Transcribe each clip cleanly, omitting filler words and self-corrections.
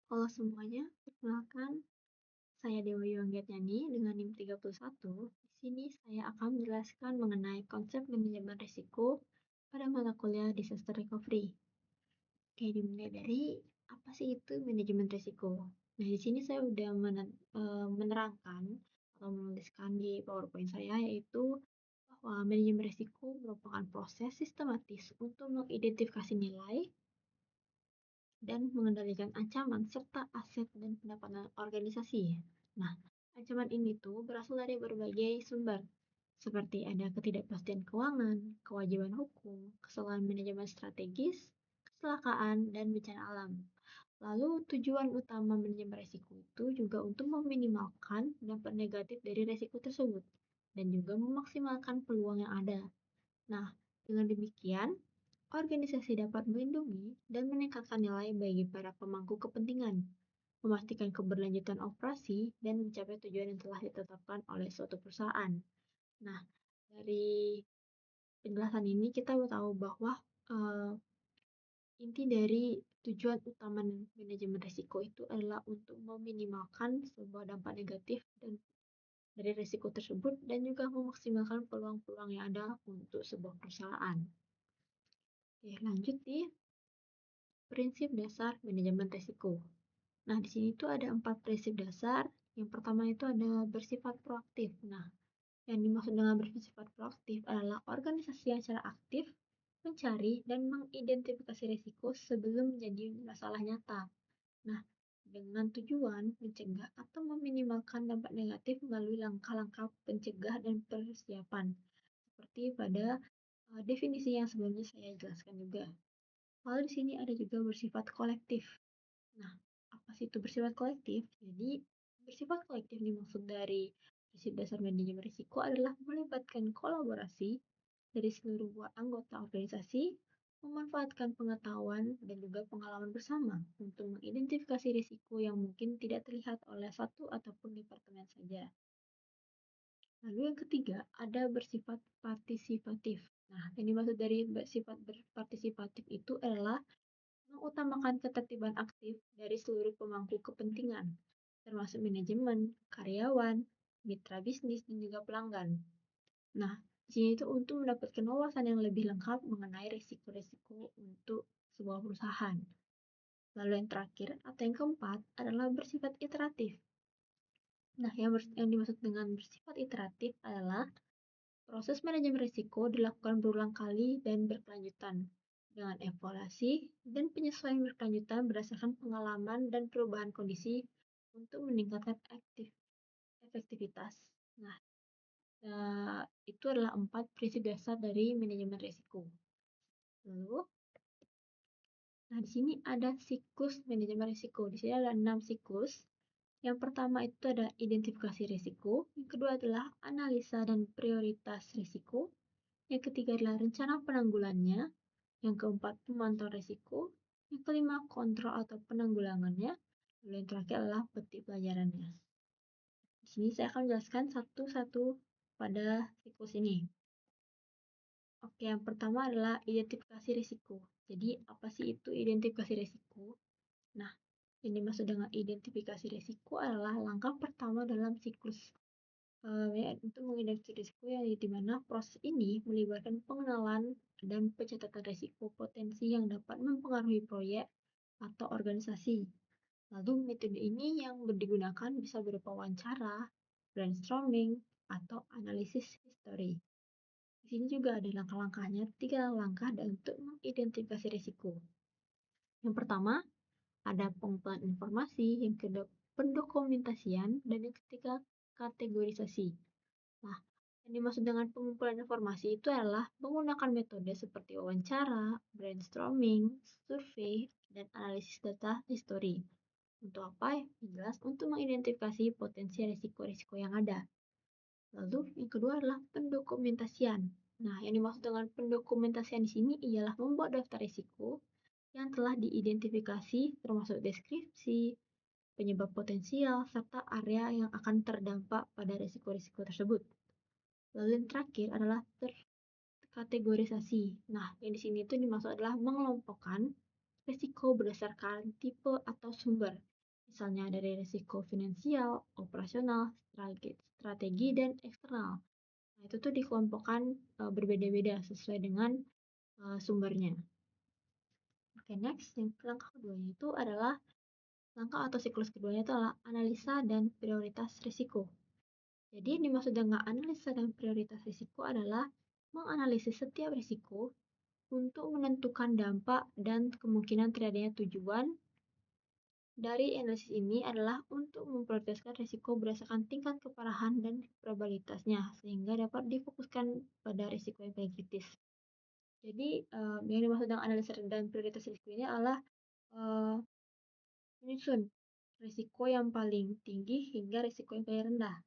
Halo semuanya, perkenalkan saya Dewa Yuanggatnyani dengan NIM 31. Di sini saya akan menjelaskan mengenai konsep manajemen risiko pada mata kuliah Disaster Recovery. Oke, dimulai dari apa sih itu manajemen risiko? Nah, di sini saya sudah menerangkan atau menuliskan di PowerPoint saya yaitu bahwa manajemen risiko merupakan proses sistematis untuk mengidentifikasi nilai dan mengendalikan ancaman serta aset dan pendapatan organisasi. Nah, ancaman ini tuh berasal dari berbagai sumber, seperti ada ketidakpastian keuangan, kewajiban hukum, kesalahan manajemen strategis, kecelakaan, dan bencana alam. Lalu tujuan utama manajemen risiko itu juga untuk meminimalkan dampak negatif dari risiko tersebut dan juga memaksimalkan peluang yang ada. Nah, dengan demikian, organisasi dapat melindungi dan meningkatkan nilai bagi para pemangku kepentingan, memastikan keberlanjutan operasi, dan mencapai tujuan yang telah ditetapkan oleh suatu perusahaan. Nah, dari penjelasan ini kita tahu bahwa uh, inti dari tujuan utama manajemen risiko itu adalah untuk meminimalkan sebuah dampak negatif dan dari risiko tersebut dan juga memaksimalkan peluang-peluang yang ada untuk sebuah perusahaan. Oke, lanjut di prinsip dasar manajemen risiko. Nah, di sini tuh ada 4 prinsip dasar. Yang pertama itu ada bersifat proaktif. Nah, yang dimaksud dengan bersifat proaktif adalah organisasi yang secara aktif mencari dan mengidentifikasi risiko sebelum menjadi masalah nyata. Nah, dengan tujuan mencegah atau meminimalkan dampak negatif melalui langkah-langkah pencegah dan persiapan. Seperti pada definisi yang sebelumnya saya jelaskan juga. Lalu di sini ada juga bersifat kolektif. Nah, apa sih itu bersifat kolektif? Jadi, bersifat kolektif dimaksud dari prinsip dasar manajemen risiko adalah melibatkan kolaborasi dari seluruh anggota organisasi, memanfaatkan pengetahuan dan juga pengalaman bersama untuk mengidentifikasi risiko yang mungkin tidak terlihat oleh satu ataupun departemen saja. Lalu yang ketiga, ada bersifat partisipatif. Nah, yang dimaksud dari bersifat berpartisipatif itu adalah mengutamakan ketertiban aktif dari seluruh pemangku kepentingan, termasuk manajemen, karyawan, mitra bisnis, dan juga pelanggan. Nah, di sini itu untuk mendapatkan wawasan yang lebih lengkap mengenai risiko-risiko untuk sebuah perusahaan. Lalu yang terakhir atau yang keempat adalah bersifat iteratif. Nah, yang dimaksud dengan bersifat iteratif adalah proses manajemen risiko dilakukan berulang kali dan berkelanjutan dengan evaluasi dan penyesuaian berkelanjutan berdasarkan pengalaman dan perubahan kondisi untuk meningkatkan efektivitas. Nah, itu adalah 4 prinsip dasar dari manajemen risiko. Lalu, nah di sini ada siklus manajemen risiko. Di sini ada 6 siklus. Yang pertama itu ada identifikasi risiko, yang kedua adalah analisa dan prioritas risiko, yang ketiga adalah rencana penanggulannya, yang keempat pemantauan risiko, yang kelima kontrol atau penanggulangannya, lalu yang terakhir adalah petik pelajarannya. Di sini saya akan menjelaskan satu-satu pada siklus ini. Oke, yang pertama adalah identifikasi risiko. Jadi, apa sih itu identifikasi risiko? Nah, yang dimaksud dengan identifikasi risiko adalah langkah pertama dalam siklus untuk mengidentifikasi risiko yang di mana proses ini melibatkan pengenalan dan pencatatan risiko potensi yang dapat mempengaruhi proyek atau organisasi. Lalu metode ini yang digunakan bisa berupa wawancara, brainstorming, atau analisis histori. Di sini juga ada langkah-langkahnya, 3 langkah untuk mengidentifikasi risiko. Yang pertama, ada pengumpulan informasi, yang kedua pendokumentasian, dan yang ketiga kategorisasi. Nah, yang dimaksud dengan pengumpulan informasi itu adalah menggunakan metode seperti wawancara, brainstorming, survei, dan analisis data history. Untuk apa? Jelas untuk mengidentifikasi potensi risiko-risiko yang ada. Lalu yang kedua adalah pendokumentasian. Nah, yang dimaksud dengan pendokumentasian di sini ialah membuat daftar risiko yang telah diidentifikasi termasuk deskripsi, penyebab potensial, serta area yang akan terdampak pada risiko-risiko tersebut. Lalu yang terakhir adalah terkategorisasi. Nah, yang di sini itu dimaksud adalah mengelompokkan risiko berdasarkan tipe atau sumber. Misalnya dari risiko finansial, operasional, strategi, dan eksternal. Nah, itu tuh dikelompokkan berbeda-beda sesuai dengan sumbernya. Oke, next, yang langkah keduanya itu adalah langkah atau siklus keduanya itu adalah analisa dan prioritas risiko. Jadi yang dimaksud dengan analisa dan prioritas risiko adalah menganalisis setiap risiko untuk menentukan dampak dan kemungkinan terjadinya tujuan. Dari analisis ini adalah untuk memprioritaskan risiko berdasarkan tingkat keparahan dan probabilitasnya, sehingga dapat difokuskan pada risiko yang paling kritis. Jadi, yang dimaksud dengan analisa dan prioritas risiko ini adalah uh, menyusun risiko yang paling tinggi hingga risiko yang paling rendah.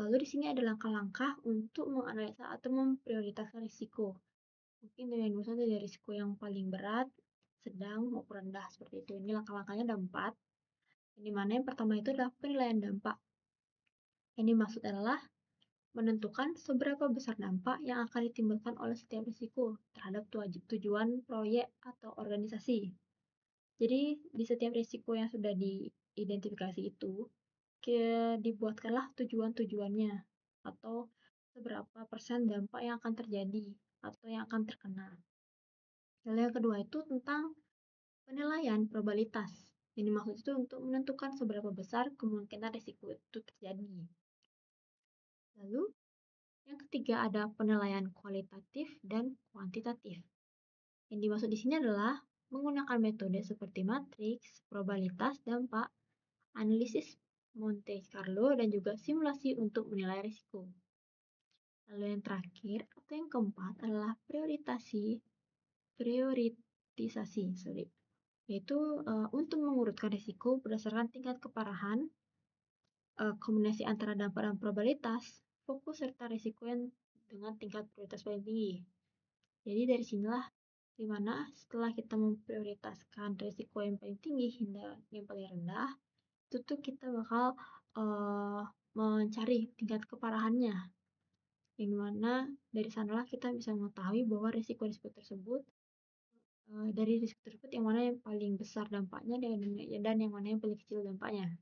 Lalu di sini ada langkah-langkah untuk menganalisa atau memprioritaskan risiko. Mungkin dengan misalnya dari risiko yang paling berat, sedang, maupun rendah seperti itu. Ini langkah-langkahnya ada 4. Yang dimana yang pertama itu adalah penilaian dampak. Yang dimaksud adalah menentukan seberapa besar dampak yang akan ditimbulkan oleh setiap risiko terhadap tujuan proyek atau organisasi. Jadi di setiap risiko yang sudah diidentifikasi itu, dibuatkanlah tujuan-tujuannya atau seberapa persen dampak yang akan terjadi atau yang akan terkena. Lalu yang kedua itu tentang penilaian probabilitas. Yang dimaksud itu untuk menentukan seberapa besar kemungkinan risiko itu terjadi. Lalu yang ketiga ada penilaian kualitatif dan kuantitatif. Yang dimaksud di sini adalah menggunakan metode seperti matriks, probabilitas dampak, analisis Monte Carlo, dan juga simulasi untuk menilai risiko. Lalu yang terakhir atau yang keempat adalah prioritisasi, yaitu untuk mengurutkan risiko berdasarkan tingkat keparahan, kombinasi antara dampak dan probabilitas, fokus serta risiko yang dengan tingkat prioritas paling tinggi. Jadi dari sinilah dimana setelah kita memprioritaskan risiko yang paling tinggi hingga yang paling rendah, itu tuh kita bakal mencari tingkat keparahannya. Yang mana dari sanalah kita bisa mengetahui bahwa risiko-risiko tersebut dari risiko tersebut yang mana yang paling besar dampaknya dan yang mana yang paling kecil dampaknya.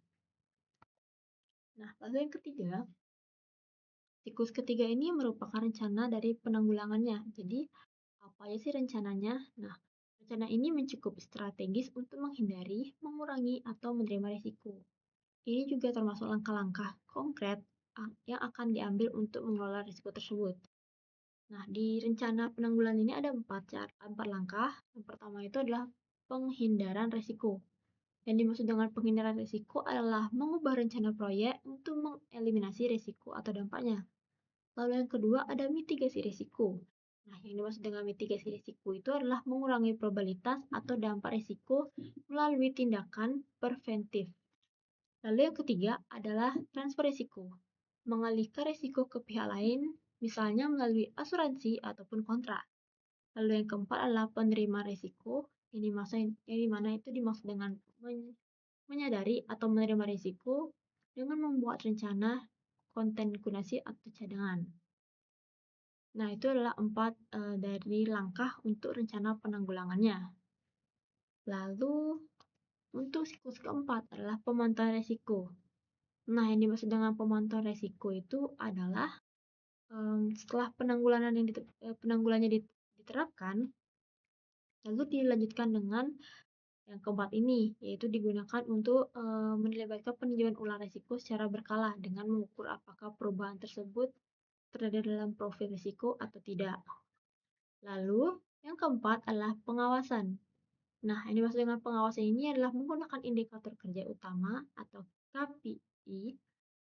Nah, lalu yang ketiga, siklus ketiga ini merupakan rencana dari penanggulangannya. Jadi, apa aja sih rencananya? Nah, rencana ini mencukup strategis untuk menghindari, mengurangi, atau menerima risiko. Ini juga termasuk langkah-langkah konkret yang akan diambil untuk mengelola risiko tersebut. Nah, di rencana penanggulangan ini ada 4 langkah. Yang pertama itu adalah penghindaran risiko. Yang dimaksud dengan penghindaran risiko adalah mengubah rencana proyek untuk mengeliminasi risiko atau dampaknya. Lalu yang kedua ada mitigasi risiko. Nah, yang dimaksud dengan mitigasi risiko itu adalah mengurangi probabilitas atau dampak risiko melalui tindakan preventif. Lalu yang ketiga adalah transfer risiko. Mengalihkan risiko ke pihak lain, misalnya melalui asuransi ataupun kontrak. Lalu yang keempat adalah penerima risiko, yang dimana itu dimaksud dengan menyadari atau menerima risiko dengan membuat rencana kontingensi atau cadangan. Nah, itu adalah 4 dari langkah untuk rencana penanggulangannya. Lalu, untuk siklus keempat adalah pemantauan risiko. Nah, yang dimaksud dengan pemantauan risiko itu adalah setelah penanggulangannya diterapkan, lalu dilanjutkan dengan yang keempat ini, yaitu digunakan untuk melibatkan peninjauan ulang risiko secara berkala dengan mengukur apakah perubahan tersebut terjadi dalam profil risiko atau tidak. Lalu, yang keempat adalah pengawasan. Nah, yang dimaksud dengan pengawasan ini adalah menggunakan indikator kerja utama atau KPI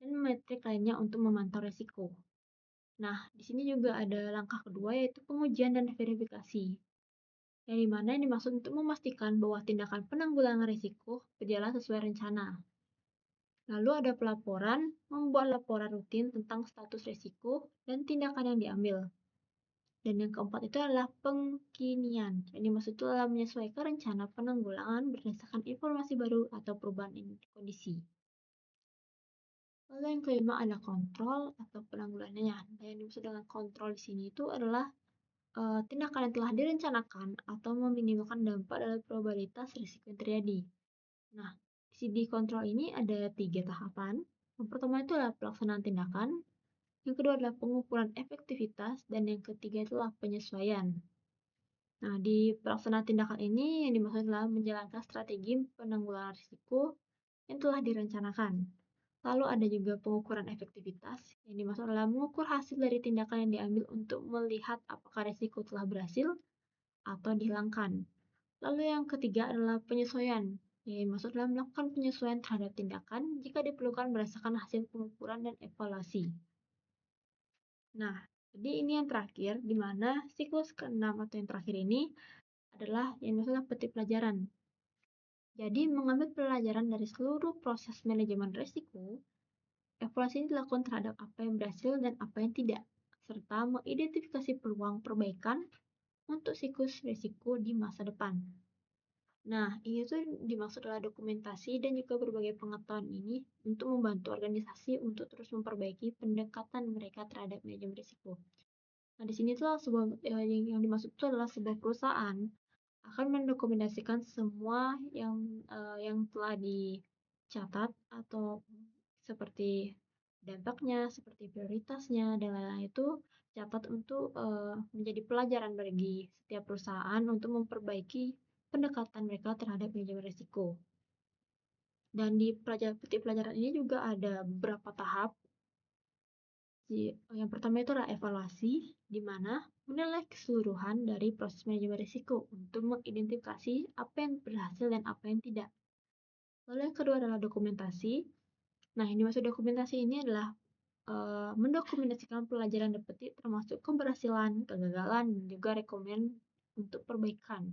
dan metrik lainnya untuk memantau risiko. Nah, di sini juga ada langkah kedua yaitu pengujian dan verifikasi. Yang dimana yang dimaksud untuk memastikan bahwa tindakan penanggulangan risiko berjalan sesuai rencana. Lalu ada pelaporan, membuat laporan rutin tentang status risiko dan tindakan yang diambil. Dan yang keempat itu adalah pengkinian. Yang dimaksud itu adalah menyesuaikan rencana penanggulangan berdasarkan informasi baru atau perubahan kondisi. Lalu yang kelima ada kontrol atau penanggulangannya. Dan yang dimaksud dengan kontrol di sini itu adalah tindakan yang telah direncanakan atau meminimalkan dampak dari probabilitas risiko yang terjadi. Nah, di CD kontrol ini ada 3 tahapan. Yang pertama itu adalah pelaksanaan tindakan, yang kedua adalah pengukuran efektivitas, dan yang ketiga itulah penyesuaian. Nah, di pelaksanaan tindakan ini yang dimaksud adalah menjalankan strategi penanggulangan risiko yang telah direncanakan. Lalu ada juga pengukuran efektivitas, yang dimaksud adalah mengukur hasil dari tindakan yang diambil untuk melihat apakah risiko telah berhasil atau dihilangkan. Lalu yang ketiga adalah penyesuaian, yang dimaksud adalah melakukan penyesuaian terhadap tindakan jika diperlukan berdasarkan hasil pengukuran dan evaluasi. Nah, jadi ini yang terakhir, di mana siklus keenam atau yang terakhir ini adalah yang maksudnya petik pelajaran. Jadi, mengambil pelajaran dari seluruh proses manajemen risiko, evaluasi ini dilakukan terhadap apa yang berhasil dan apa yang tidak, serta mengidentifikasi peluang perbaikan untuk siklus risiko di masa depan. Nah, ini tuh dimaksud adalah dokumentasi dan juga berbagai pengetahuan ini untuk membantu organisasi untuk terus memperbaiki pendekatan mereka terhadap manajemen risiko. Nah, di sini tuh yang dimaksud itu adalah sebuah perusahaan akan mendokumentasikan semua yang telah dicatat atau seperti dampaknya, seperti prioritasnya, dan lain-lain itu catat untuk menjadi pelajaran bagi setiap perusahaan untuk memperbaiki pendekatan mereka terhadap manajemen risiko. Dan di petik pelajaran ini juga ada beberapa tahap. Yang pertama itu adalah evaluasi, di mana menilai keseluruhan dari proses manajemen risiko untuk mengidentifikasi apa yang berhasil dan apa yang tidak. Lalu yang kedua adalah dokumentasi. Nah, yang dimaksud dokumentasi ini adalah mendokumentasikan pelajaran dipetik termasuk keberhasilan, kegagalan, dan juga rekomen untuk perbaikan.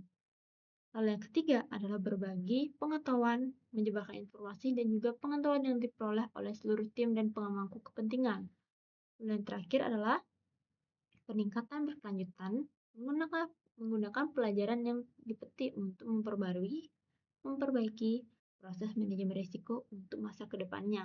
Lalu yang ketiga adalah berbagi pengetahuan, menyebarkan informasi, dan juga pengetahuan yang diperoleh oleh seluruh tim dan pengampu kepentingan. Lalu yang terakhir adalah peningkatan berkelanjutan, menggunakan pelajaran yang dipetik untuk memperbarui, memperbaiki proses manajemen risiko untuk masa kedepannya.